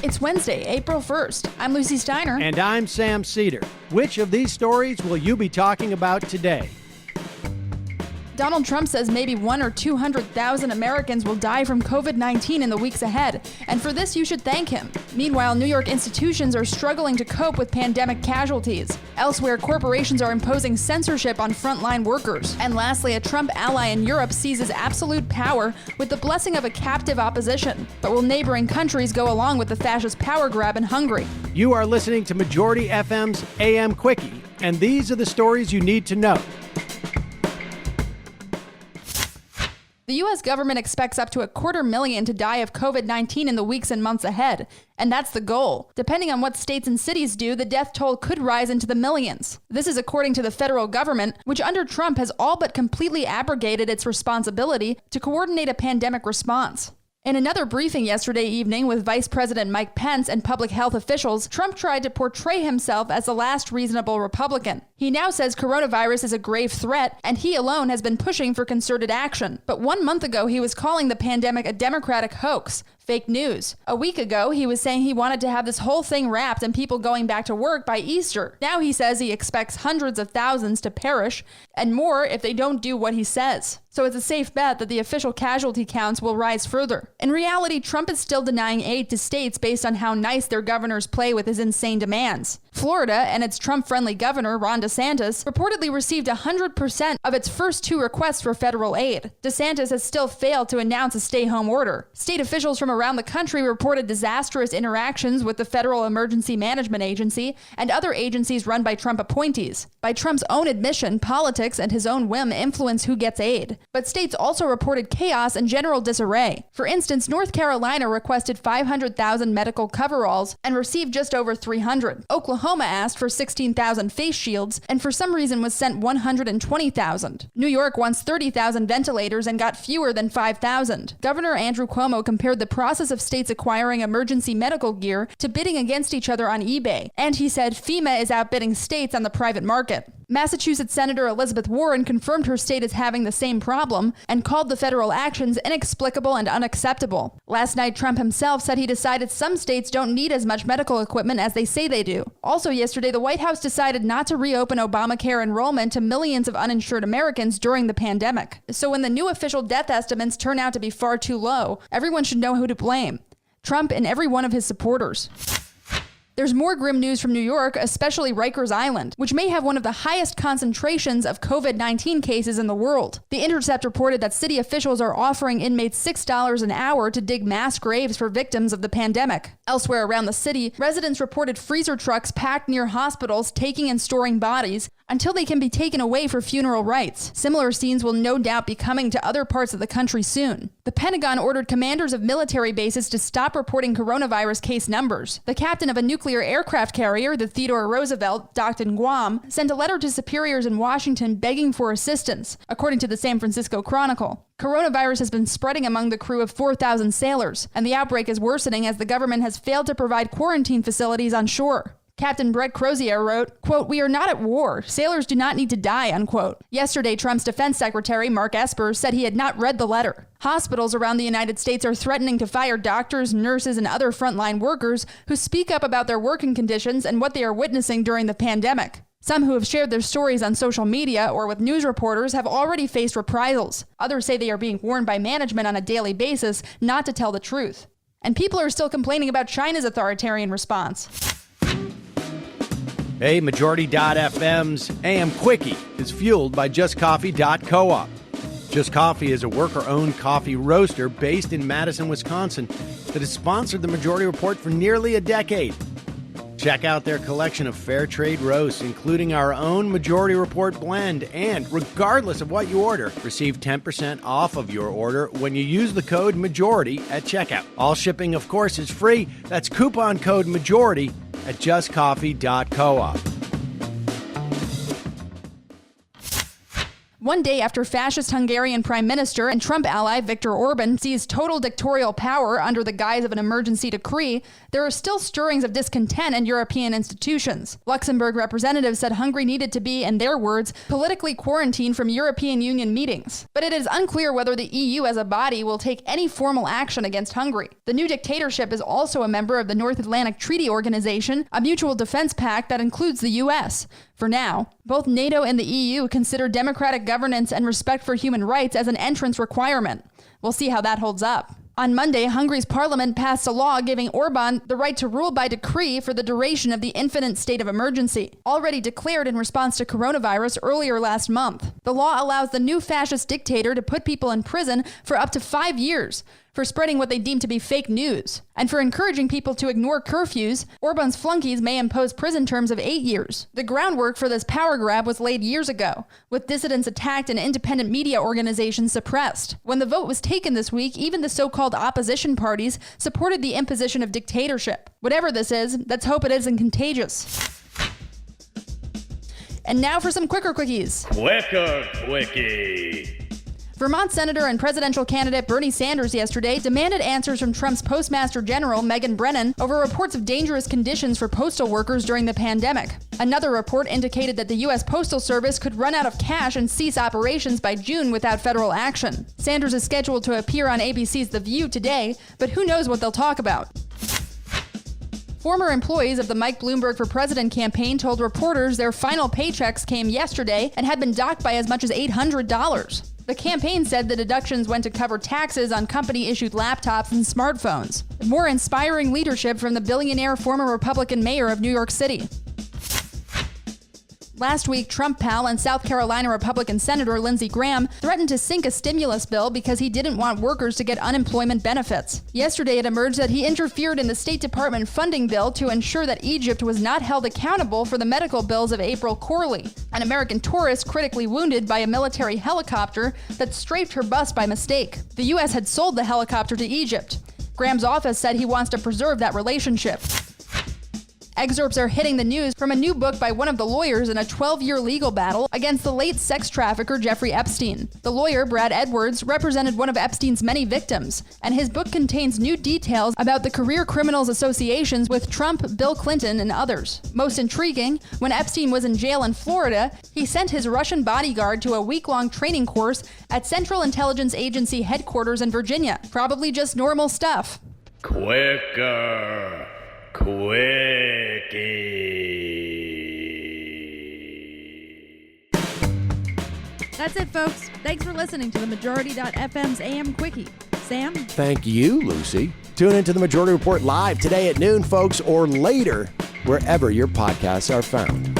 It's Wednesday, April 1st. I'm Lucy Steiner. And I'm Sam Seder. Which of these stories will you be talking about today? Donald Trump says maybe 100,000 or 200,000 Americans will die from COVID-19 in the weeks ahead, and for this you should thank him. Meanwhile, New York institutions are struggling to cope with pandemic casualties. Elsewhere, corporations are imposing censorship on frontline workers. And lastly, a Trump ally in Europe seizes absolute power with the blessing of a captive opposition. But will neighboring countries go along with the fascist power grab in Hungary? You are listening to Majority FM's AM Quickie, and these are the stories you need to know. The U.S. government expects up to 250,000 to die of COVID-19 in the weeks and months ahead, and that's the goal. Depending on what states and cities do, the death toll could rise into the millions. This is according to the federal government, which under Trump has all but completely abrogated its responsibility to coordinate a pandemic response. In another briefing yesterday evening with Vice President Mike Pence and public health officials, Trump tried to portray himself as the last reasonable Republican. He now says coronavirus is a grave threat, and he alone has been pushing for concerted action. But 1 month ago, he was calling the pandemic a Democratic hoax. Fake news. A week ago, he was saying he wanted to have this whole thing wrapped and people going back to work by Easter. Now he says he expects hundreds of thousands to perish and more if they don't do what he says. So it's a safe bet that the official casualty counts will rise further. In reality, Trump is still denying aid to states based on how nice their governors play with his insane demands. Florida and its Trump-friendly governor, Ron DeSantis, reportedly received 100% of its first 2 requests for federal aid. DeSantis has still failed to announce a stay-home order. State officials from around the country reported disastrous interactions with the Federal Emergency Management Agency and other agencies run by Trump appointees. By Trump's own admission, politics and his own whim influence who gets aid. But states also reported chaos and general disarray. For instance, North Carolina requested 500,000 medical coveralls and received just over 300. Oklahoma asked for 16,000 face shields and for some reason was sent 120,000. New York wants 30,000 ventilators and got fewer than 5,000. Governor Andrew Cuomo compared the process of states acquiring emergency medical gear to bidding against each other on eBay. And he said FEMA is outbidding states on the private market. Massachusetts Senator Elizabeth Warren confirmed her state is having the same problem and called the federal actions inexplicable and unacceptable. Last night, Trump himself said he decided some states don't need as much medical equipment as they say they do. Also yesterday, the White House decided not to reopen Obamacare enrollment to millions of uninsured Americans during the pandemic. So when the new official death estimates turn out to be far too low, everyone should know who to blame: Trump and every one of his supporters. There's more grim news from New York, especially Rikers Island, which may have one of the highest concentrations of COVID-19 cases in the world. The Intercept reported that city officials are offering inmates $6 an hour to dig mass graves for victims of the pandemic. Elsewhere around the city, residents reported freezer trucks packed near hospitals taking and storing bodies until they can be taken away for funeral rites. Similar scenes will no doubt be coming to other parts of the country soon. The Pentagon ordered commanders of military bases to stop reporting coronavirus case numbers. The captain of a nuclear aircraft carrier, the Theodore Roosevelt, docked in Guam, sent a letter to superiors in Washington begging for assistance, according to the San Francisco Chronicle. Coronavirus has been spreading among the crew of 4,000 sailors, and the outbreak is worsening as the government has failed to provide quarantine facilities on shore. Captain Brett Crozier wrote, quote, "We are not at war. Sailors do not need to die," unquote. Yesterday, Trump's defense secretary, Mark Esper, said he had not read the letter. Hospitals around the United States are threatening to fire doctors, nurses, and other frontline workers who speak up about their working conditions and what they are witnessing during the pandemic. Some who have shared their stories on social media or with news reporters have already faced reprisals. Others say they are being warned by management on a daily basis not to tell the truth. And people are still complaining about China's authoritarian response. Hey, Majority.fm's AM Quickie is fueled by JustCoffee.coop. Just Coffee is a worker-owned coffee roaster based in Madison, Wisconsin that has sponsored the Majority Report for nearly a decade. Check out their collection of fair trade roasts, including our own Majority Report blend, and regardless of what you order, receive 10% off of your order when you use the code MAJORITY at checkout. All shipping, of course, is free. That's coupon code MAJORITY at justcoffee.coop. One day after fascist Hungarian Prime Minister and Trump ally Viktor Orban seized total dictatorial power under the guise of an emergency decree, there are still stirrings of discontent in European institutions. Luxembourg representatives said Hungary needed to be, in their words, politically quarantined from European Union meetings. But it is unclear whether the EU as a body will take any formal action against Hungary. The new dictatorship is also a member of the North Atlantic Treaty Organization, a mutual defense pact that includes the U.S. For now, both NATO and the EU consider democratic governance and respect for human rights as an entrance requirement. We'll see how that holds up. On Monday, Hungary's parliament passed a law giving Orban the right to rule by decree for the duration of the infinite state of emergency, already declared in response to coronavirus earlier last month. The law allows the new fascist dictator to put people in prison for up to 5 years for spreading what they deem to be fake news. And for encouraging people to ignore curfews, Orban's flunkies may impose prison terms of 8 years. The groundwork for this power grab was laid years ago, with dissidents attacked and independent media organizations suppressed. When the vote was taken this week, even the so-called opposition parties supported the imposition of dictatorship. Whatever this is, let's hope it isn't contagious. And now for some quicker quickies. Quicker quickie. Vermont Senator and presidential candidate Bernie Sanders yesterday demanded answers from Trump's Postmaster General Megan Brennan over reports of dangerous conditions for postal workers during the pandemic. Another report indicated that the U.S. Postal Service could run out of cash and cease operations by June without federal action. Sanders is scheduled to appear on ABC's The View today, but who knows what they'll talk about. Former employees of the Mike Bloomberg for President campaign told reporters their final paychecks came yesterday and had been docked by as much as $800. The campaign said the deductions went to cover taxes on company-issued laptops and smartphones. More inspiring leadership from the billionaire former Republican mayor of New York City. Last week, Trump pal and South Carolina Republican Senator Lindsey Graham threatened to sink a stimulus bill because he didn't want workers to get unemployment benefits. Yesterday, it emerged that he interfered in the State Department funding bill to ensure that Egypt was not held accountable for the medical bills of April Corley, an American tourist critically wounded by a military helicopter that strafed her bus by mistake. The U.S. had sold the helicopter to Egypt. Graham's office said he wants to preserve that relationship. Excerpts are hitting the news from a new book by one of the lawyers in a 12-year legal battle against the late sex trafficker Jeffrey Epstein. The lawyer, Brad Edwards, represented one of Epstein's many victims, and his book contains new details about the career criminals' associations with Trump, Bill Clinton, and others. Most intriguing, when Epstein was in jail in Florida, he sent his Russian bodyguard to a week-long training course at Central Intelligence Agency headquarters in Virginia. Probably just normal stuff. Quicker quickie. That's it, folks. Thanks for listening to the Majority.fm's AM Quickie. Sam? Thank you, Lucy. Tune into the Majority Report live today at noon, folks, or later, wherever your podcasts are found.